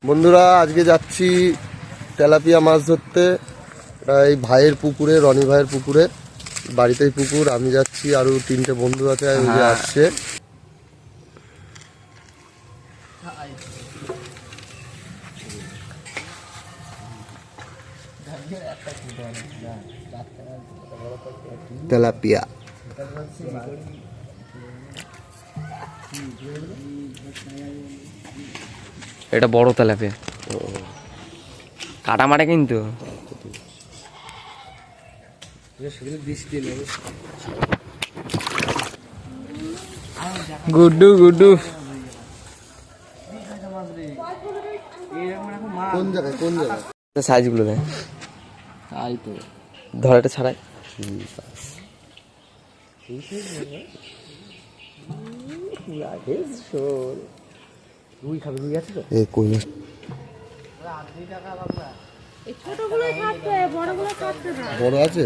বন্ধুরা আজকে যাচ্ছি তেলাপিয়া মাছ ধরতে। এই ভাইয়ের পুকুরে, রনি ভাইয়ের পুকুরে, বাড়িতেই পুকুর। আমি যাচ্ছি, আরো 3টে বন্ধু আছে, ওই যে আসছে। তেলাপিয়া এটা বড় তেলাপিয়া, কাটা মারে কিন্তু। গুড্ডু গুড্ডু কোন জায়গায় সাইজগুলো দেয়, তাই তো ধর এটা ছাড়াই। রুই খাবে, রুই আছে তো। এই কই মাছ ছোটগুলো থাকবে, বড়গুলো থাকবে না। বড় আছে?